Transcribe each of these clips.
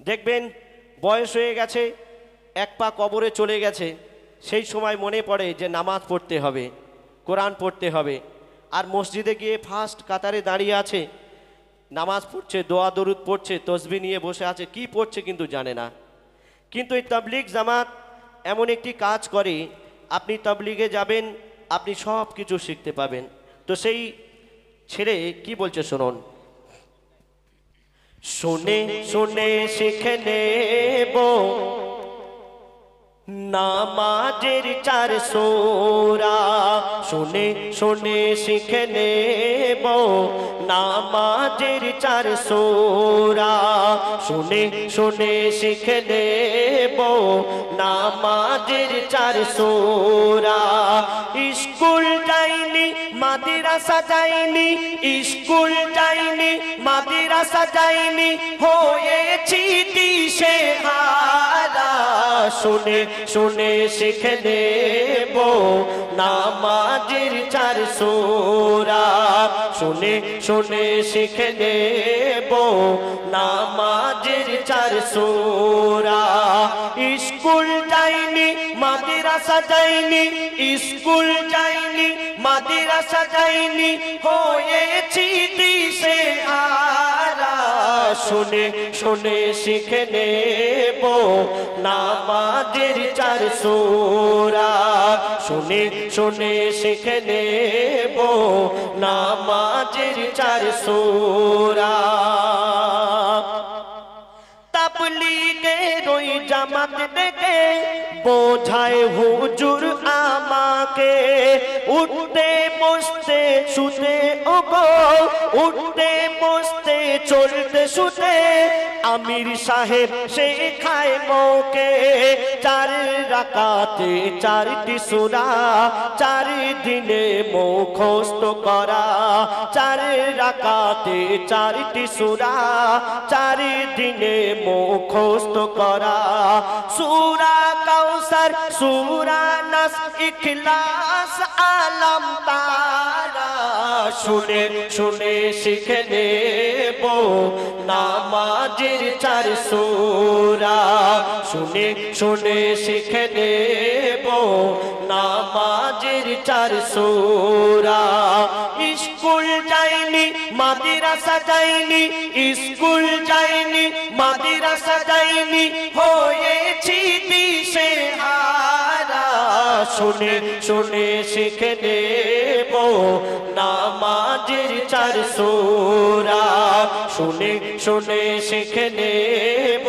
দেখবেন বয়স হয়ে গেছে, এক পা কবরে চলে গেছে, সেই সময় মনে পড়ে যে নামাজ পড়তে হবে, কোরআন পড়তে হবে, আর মসজিদে গিয়ে ফার্স্ট কাতারে দাঁড়িয়ে আছে, নামাজ পড়ছে, দোয়া দরুদ পড়ছে, তসবিহ নিয়ে বসে আছে, কি পড়ছে কিন্তু জানে না। কিন্তু এই তাবলীগ জামাত এমন একটি কাজ করে, আপনি তাবলীগে যাবেন, আপনি সব কিছু শিখতে পাবেন। তো সেই ছেলে কি বলছে শুনুন। শুনে শুনে শিখে নেব নামাজের 4 সূরা, শুনে শুনে শিখে নেব নামাজের 4 সূরা, শুনে শুনে শিখে নেব নামাজের 4 সূরা। স্কুল যাইনি মাদ্রাসা যাইনি, স্কুল যাইনি মাদ্রাসা যাইনি, হয়েছি দিশেহারা, শুনে শুনে শিখে নেব নামাজের 4 সূরা, শুনে শুনে শিখে নেব নামাজের 4 সূরা। স্কুল যাইনি মাদ্রাসা যাইনি, স্কুল যাইনি মাদ্রাসা যাইনি, হয়েছি দিশেহারা, শুনে শুনে শিখে নেব নামাজের 4 সূরা, শুনে শুনে শিখে নেব নামাজের 4 সূরা। তাবলীগের ওই জামাত ডেকে বোঝায় হুজুর আমাকে, উঠতে বসতে শুতে ওগো, উঠতে বসতে চলতে শুতে, আমির সাহেব শেখায় মোকে 4 রাকাতে 4টি সূরা, 4 দিনে মুখস্থ করা, 4 রাকাতে 4টি সূরা, 4 দিনে মুখস্থ করা। সূরা কাউসার, সূরা নাস, ইখলাস, আলম তারা, শুনে শুনে শিখে নেব নামাজের 4 সূরা, শুনে শুনে শিখে নেব নামাজের 4 সূরা। স্কুল যাইনি মাদ্রাসা যাইনি, স্কুল যাইনি মাদ্রাসা যাইনি, হয়েছি দিশেহারা, শুনে শুনে শিখে নেব নামাজের 4 সূরা, শুনে শুনে শিখে নেব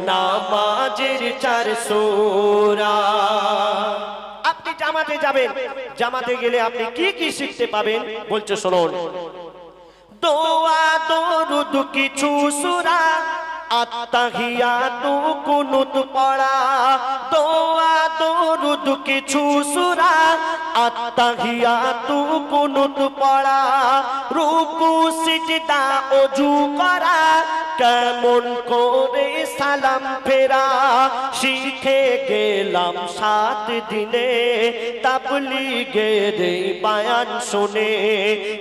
নামাজের 4 সূরা। আপনি জামাতে যাবেন, জামাতে গেলে আপনি কি কি শিখতে পাবেন বলছে শুনুন। দোয়া দরুদ কিছু সূরা, আত্তাহিয়াতু কুনুত পড়া, দোয়া দরুদ কিছু সূরা, আত্তাহিয়াতু কুনুত পড়া, রুকু সিজদা ওযু করা, কেমন করে সালাম ফেরা, শিখে গেলাম 7 দিনে তাবলীগের বায়ান শুনে,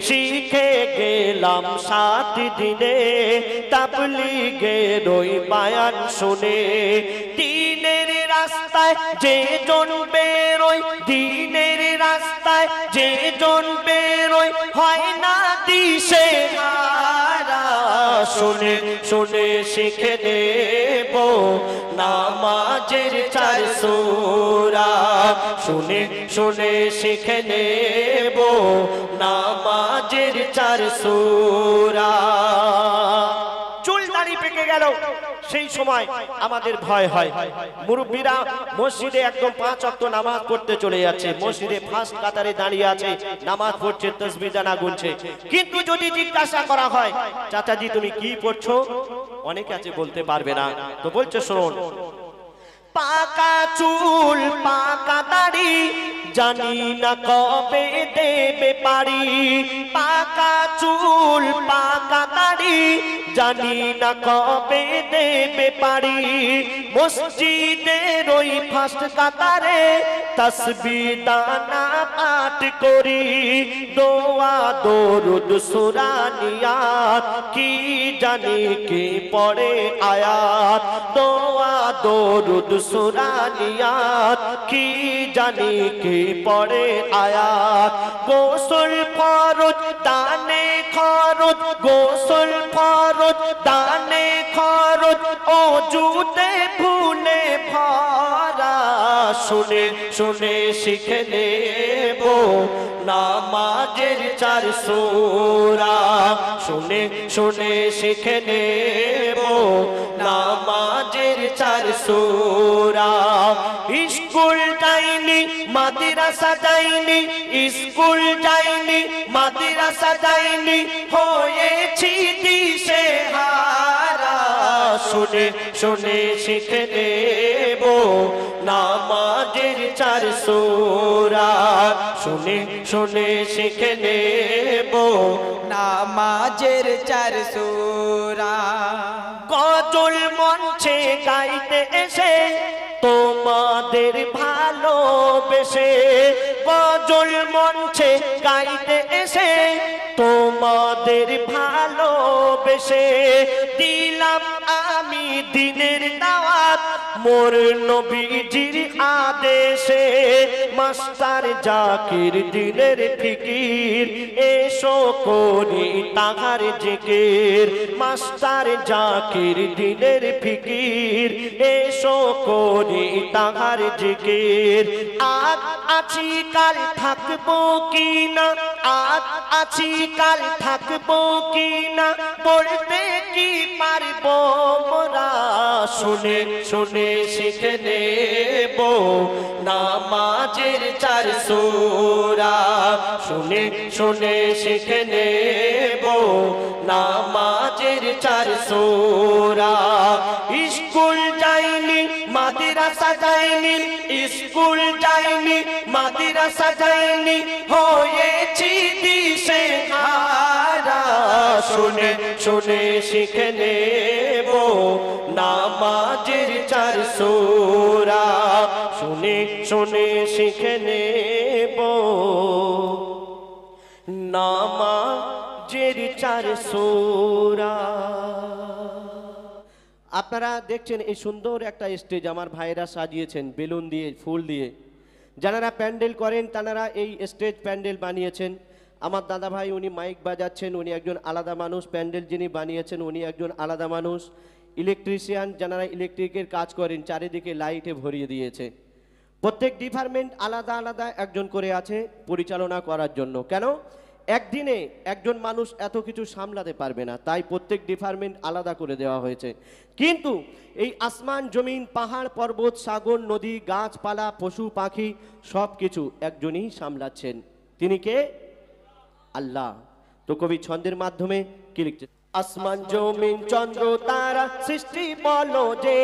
শিখে গেলাম 7 দিনে তাবলীগের বায়ান শুনে। দ্বীনের রাস্তায় যে জন বেরোয়, দ্বীনের রাস্তায় যে জন বেরোয়, হয় না দিশেহারা, শুনে শুনে শিখে নেব নামাজের 4 সূরা, শুনে শুনে শিখে নেব নামাজের 4 সূরা। চুল দাড়ি পেকে গেল, সেই সময় আমাদের ভয় হয়। মুরব্বীরা মসজিদে একদম 5 ওয়াক্ত নামাজ পড়তে চলে যাচ্ছে, মসজিদে ফার্স্ট কাতারে দাঁড়িয়ে আছে, নামাজ পড়ছে, তাসবিহ জানা গুনছে, কিন্তু যদি জিজ্ঞাসা করা হয় চাচাজি তুমি কি পড়ছো, অনেকে আছে বলতে পারবে না। তো বলছে শুনুন, পাকা চুল পাকা দাড়ি, জানি না কবে দেবে পারি, পাকা চুল পাকা দাড়ি, জানি না কবে দেবে পারি, মসজিদের ওই ফার্স্ট কাতারে তাসবিহ দানা পাঠ করি, দোয়া দরুদ সূরা নিয়াত, কি জানি কি পড়ে আয়াত, সালাত দোয়া দরুদ সুরানিয়াত কি জানি কি পড়ে আয়াত গোসল ফরজ দানে খরচ গোসল ফরজ দানে খরচ ওজুতে ভুলে ভরা শুনে শুনে শিখে নেব নামাজের 4 সূরা শুনে শুনে শিখে নেব নামাজের 4 সূরা স্কুল যাইনি মাদ্রাসা যাইনি স্কুল যাইনি মাদ্রাসা যাইনি হয়েছি দিশেহারা শুনে শুনে শিখে নেব নামাজের 4 সূরা শুনে শুনে শিখে নেব নামাজের 4 সূরা গজল মঞ্চে গাইতে এসে তোমাদের ভালোবেসে গজল মঞ্চে গাইতে এসে তোমাদের ভালোবেসে দিলাম আমি দিনের দাওয়াত মোর নবীজির আদেশে মাস্টার জাকির দিনের ফিকির এসো করি তাহার জিকির মাস্টার জাকির দিনের ফিকির এসো করি তাহার জিকির আজ আছি কাল থাকবো কিনা আজ আছি কাল থাকবো কিনা বলতে কি পারবো মোরা শুনে শুনে শিখে নেব নামাজের 4 সূরা শুনে শুনে শিখে নেব নামাজের 4 সূরা স্কুল যাইনি মাদ্রাসা যাইনি স্কুল যাইনি মাদ্রাসা যাইনি হয়েছি দিশেহারা শুনে শুনে শিখে নেব নামাজের 4 সূরা শুনে শুনে শিখে নেব নামাজের 4 সূরা আপনারা দেখছেন এই সুন্দর একটা স্টেজ আমার ভাইরা সাজিয়েছেন বেলুন দিয়ে ফুল দিয়ে যারা প্যান্ডেল করেন তারা এই স্টেজ প্যান্ডেল বানিয়েছেন আমার দাদা ভাই উনি মাইক বাজাচ্ছেন উনি একজন আলাদা মানুষ প্যান্ডেল যিনি বানিয়েছেন উনি একজন আলাদা মানুষ ইলেকট্রিশিয়ান যারা ইলেকট্রিকের কাজ করেন চারিদিকে লাইটে ভরিয়ে দিয়েছে প্রত্যেক ডিপার্টমেন্ট আলাদা আলাদা একজন করে আছে পরিচালনা করার জন্য কেন একদিনে একজন মানুষ এত কিছু সামলাতে পারবে না তাই প্রত্যেক ডিপার্টমেন্ট আলাদা করে দেওয়া হয়েছে কিন্তু এই আসমান জমিন পাহাড় পর্বত সাগর নদী গাছপালা পশু পাখি সব কিছু একজনই সামলাচ্ছেন তিনি কে আল্লাহ তো কবি ছন্দের মাধ্যমে কি লিখছে আসমান জমিন চন্দ্র তারা সৃষ্টি বলো যে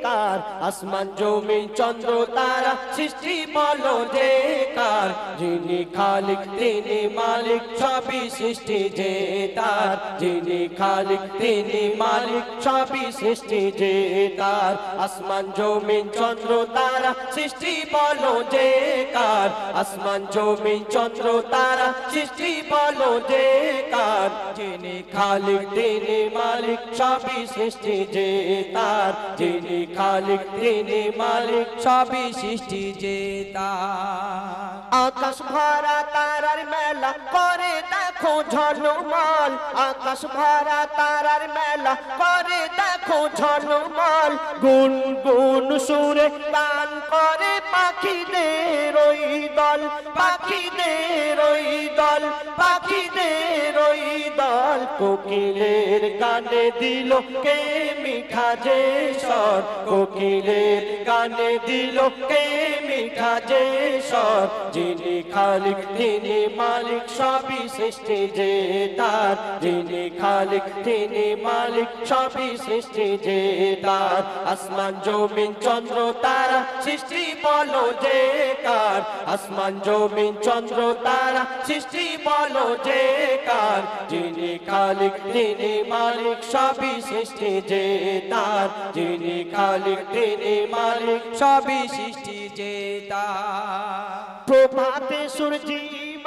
কার আসমান জমিন চন্দ্র তারা সৃষ্টি বলো যে কার যিনি খালিক তিনি মালিক সবই সৃষ্টি যে তার যিনি খালিক তিনি মালিক সবই সৃষ্টি যে তার আসমান জমিন চন্দ্র তারা সৃষ্টি বলো যে কার আসমান জমিন চন্দ্র তারা সৃষ্টি বলো যে কার যিনি খালিক তিনি মালিক সবই সৃষ্টি যে তার যিনি খালিক তিনি মালিক সবই সৃষ্টি যে তার আকাশ ভরা তারার মেলা করে দেখো ঝলমল আকাশ ভরা তারার মেলা করে দেখো ঝলমল গুন গুন সুরে গান করে পাখিদের ওই দল পাখিদের ওই দল পাখিদের ওই দল কোকিলের গানে দিল কে মিঠা যে স্বর কোকিলের গানে দিল কে মিঠা যে স্বর যিনি খালিক তিনি মালিক সবই সৃষ্টি যে তার যিনি খালিক তিনি মালিক সবই সৃষ্টি যে তার আসমান জমিন চন্দ্র তারা সৃষ্টি বলো যে কার আসমান জমিন চন্দ্র তারা সৃষ্টি বলো যে কার যিনি খালিক তিনি মালিক সবই সৃষ্টি যে তার যিনি খালিক তিনি মালিক সবই সৃষ্টি যে তার প্রভাতে সূর্যি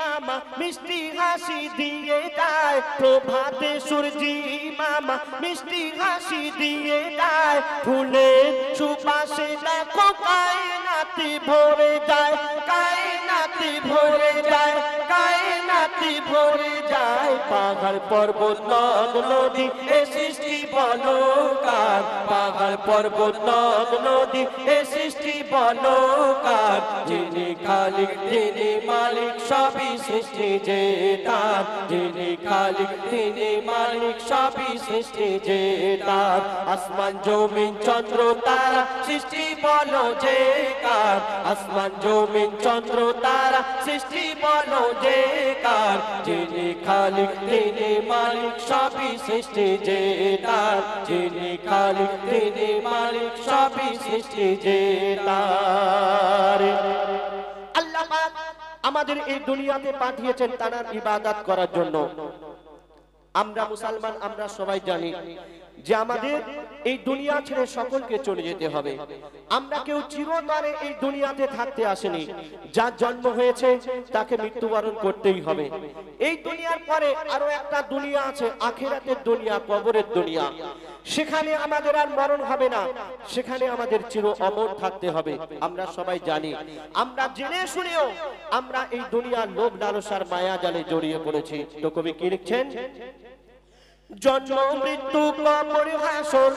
মামা মিষ্টি হাসি দিয়ে যায়, প্রভাতে সূর্যি মামা মিষ্টি হাসি দিয়ে যায়, ফুলের সুবাসে দেখো কায়নাতি ভরে যায়, কায়নাতি ভরে যায়, কায়নাতি ভরে যায়। পাহাড় পর্বত নদ নদী এ সৃষ্টি বলো কার, পাহাড় পর্বত নদ নদী এ সৃষ্টি বলো কার, যিনি খালিক তিনি মালিক সবই সৃষ্টি যে তার, যিনি খালিক তিনি মালিক সবই সৃষ্টি যে তার। আসমান জমিন চন্দ্র তারা সৃষ্টি বলো যে কার, আসমান জমিন চন্দ্র তারা সৃষ্টি বলো যে কার, যিনি খালিক তিনি মালিক সবই সৃষ্টি যে তার, যিনি খালিক তিনি মালিক সবই সৃষ্টি যে তার। আল্লাহ পাক আমাদের এই দুনিয়াতে পাঠিয়েছেন তার ইবাদত করার জন্য। আমরা মুসলমান, আমরা সবাই জানি যে আমাদের এই দুনিয়া ছেড়ে সকলকে চলে যেতে হবে। আমরা কেউ চিরতরে এই দুনিয়াতে থাকতে আসেনি, যার জন্ম হয়েছে তাকে মৃত্যুবরণ করতেই হবে। এই দুনিয়ার পরে আরো একটা দুনিয়া আছে, আখিরাতের দুনিয়া, কবরের দুনিয়া। সেখানে আমাদের আর মরণ হবে না, সেখানে আমাদের চির অমর থাকতে হবে। আমরা সবাই জানি, আমরা জেনে শুনেও আমরা এই দুনিয়ার লোভ লালসার মায়া জালে জড়িয়ে পড়েছি। তো কবি কি লিখছেন? জন্ম মৃত্যু কবর হাসর,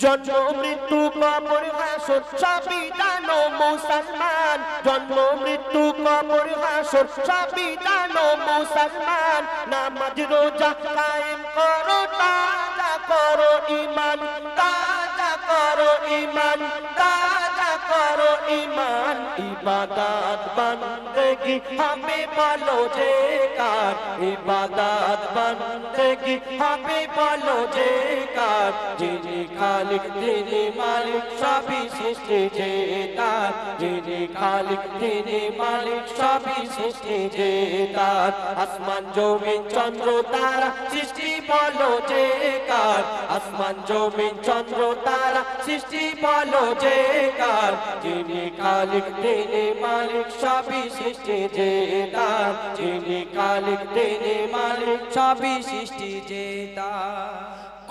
জন্ম মৃত্যু কবর হাসর সবই জানো মুসলমান, জন্ম মৃত্যু কবর হাসর সবই জানো মুসলমান। নামাজ রোজা কায়েম করো, তাজা করো ঈমান, তাজা করো ঈমান, তাজা করো ঈমান। ইবাদত বন্দেগি হবে বলো যে কার, ইবাদত বন্দেগি হবে বলো যে কার, যিনি খালিক তিনি মালিক সবই সৃষ্টি যে তার, যিনি খালিক তিনি মালিক সবই সৃষ্টি যে তার। আসমান জমিন চন্দ্র তারা সৃষ্টি বলো যে কার, আসমান জমিন চন্দ্র তারা সৃষ্টি বলো যে কার, যিনি খালিক তিনি মালিক সবই সৃষ্টি যে তার, যিনি খালিক তিনি মালিক সবই সৃষ্টি যে তার।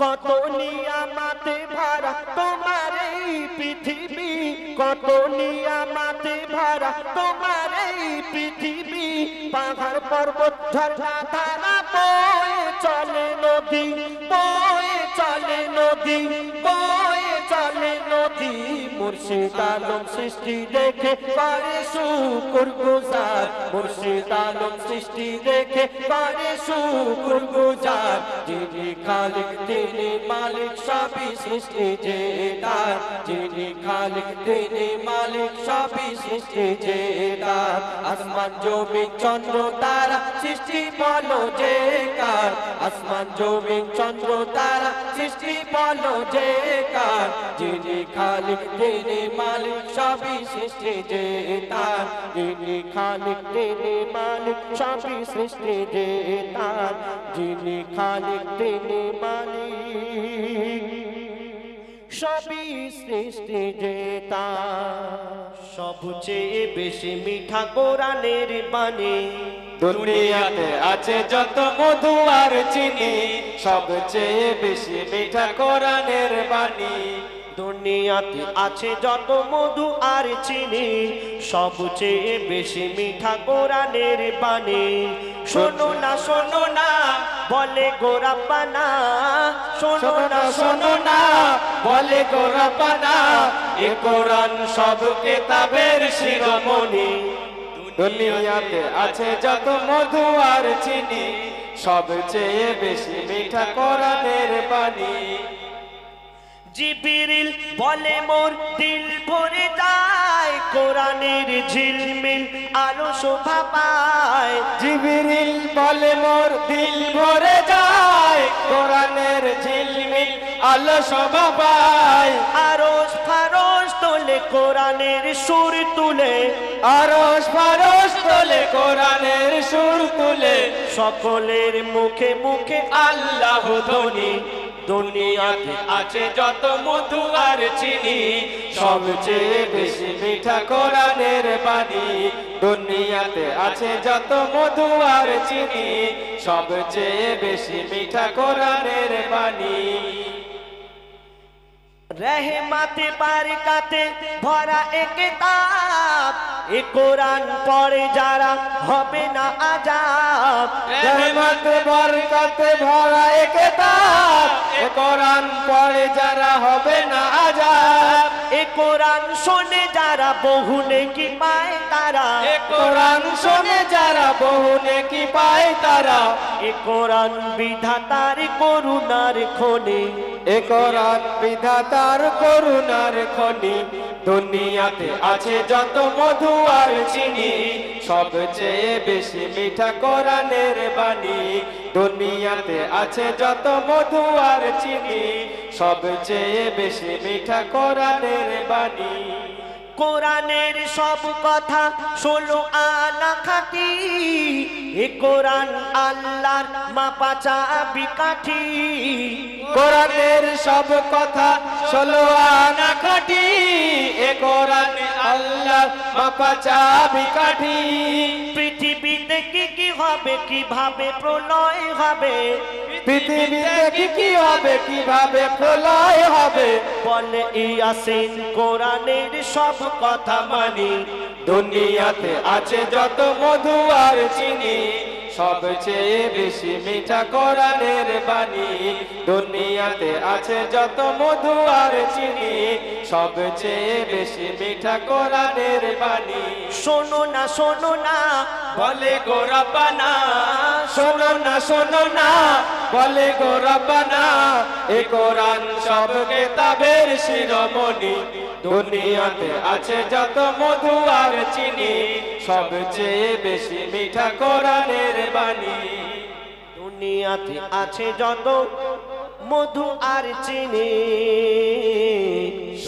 কত নিয়ামতে ভরা তোমার এই পৃথিবী, কত নিয়ামতে ভরা তোমার এই পৃথিবী, পাহাড় পর্বত ঝর্ণা ধারা বয়ে চলে নদী, বয়ে চলে নদী, বয়ে চলে নদী। মুর্শিদ আলম সৃষ্টি দেখে করে শুকর গুজার, মুর্শিদ আলম সৃষ্টি দেখে করে শুকর গুজার, যিনি খালিক তিনি মালিক সবই সৃষ্টি যে তার, যিনি খালিক তিনি মালিক সবই সৃষ্টি যে তার। আসমান জমিন চন্দ্র তারা সৃষ্টি বলো যে কার, আসমান জমিন চন্দ্র তারা সৃষ্টি বলো যে কার, যিনি খালিক তিনি মালিক সবই সৃষ্টি যে তার, যিনি খালিক তিনি মালিক সবই সৃষ্টি যে তার, যিনি খালিক তিনি মালিক সবই সৃষ্টি যে তার। সবচেয়ে বেশি মিঠা কোরআনের বাণী, দুনিয়াতে আছে যত মধু আর চিনি, সবচেয়ে বেশি মিঠা কোরআনের বাণী। দুনিয়াতে আছে যত মধু আর চিনি, সবচেয়ে বেশি মিঠা কোরআনের বাণী। শোনো না শোনো না বলে গো রাব্বানা, শোনো না শোনো না বলে গো রাব্বানা, এ কোরআন সব কিতাবের শিরোমণি। দুনিয়াতে আছে যত মধু আর চিনি, সবচেয়ে বেশি মিঠা কোরআনের বাণী। জিবরিল বলে মোর দিল ভরে যায়, কোরআনের ঝিলমিল আলো শোভা পায়। জিবরিল বলে মোর দিল ভরে যায়, কোরআনের ঝিলমিল আলো শোভা পায়। আরশ ফারশ তোলে কোরআনের সুর তুলে, আরশ ফারশ তোলে কোরআনের সুর তুলে, সকলের মুখে মুখে আল্লাহ ধ্বনি। দুনিয়াতে আছে যত মধু আর চিনি, সবচেয়ে বেশি মিঠা কোরআনের বাণী। দুনিয়াতে আছে যত মধু আর চিনি, সবচেয়ে বেশি মিঠা কোরআনের বাণী। रहमते बरकते भरा एक किताब, ए कुरान पढ़े যারা হবে না আযাব। रहमत बरकत भरा एक किताब, ए कुरान पढ़े যারা হবে না আযাব। এ কোরআন শুনে যারা বহু নেকি পায় তারা, এ কোরআন শুনে যারা বহু নেকি পায় তারা। এ কোরআন বিধাতার করুণার খনি, এ কোরআন বিধাতার করুণার খনি। দুনিয়াতে আছে যত মধু আর চিনি, সবচেয়ে বেশি মিঠা কোরআনের বাণী। দুনিয়াতে আছে যত মধু আর চিনি, সবচেয়ে বেশি মিঠা কোরআনের বাণী। কোরআনের সব কথা 16 আনা খাঁটি, এ কোরআন আল্লাহর মাপা চাবি কাঠি। কোরআনের সব কথা 16 আনা খাঁটি, এ কোরআন আল্লাহর মাপা চাবি কাঠি। পৃথিবীতে কি হবে, কিভাবে প্রলয় হবে, পৃথিবীতে কি হবে, কিভাবে প্রলয় হবে, বলে ইয়াসিন কোরআনের সব কথা মানি। দুনিয়াতে আছে যত মধু আর চিনি, সবচেয়ে বেশি মিঠা কোরআনের বাণী। দুনিয়াতে আছে যত মধু আর চিনি, সবচেয়ে বেশি মিঠা কোরআনের বাণী। শোনো না বলে গো রব্বানা, শোনো না বলে গো রব্বানা। এ কোরআন সব কিতাবের শিরোমণি। দুনিয়াতে আছে যত মধু আর চিনি, সবচেয়ে বেশি মিঠা কোরআনের বাণী। দুনিয়াতে আছে যত মধু আর চিনি,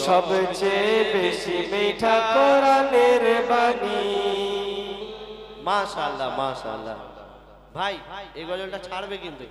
সবচেয়ে বেশি মিঠা কোরআনের বাণী। মাশাআল্লাহ মাশাআল্লাহ। ভাই এই গজলটা ছাড়বে কিন্তু।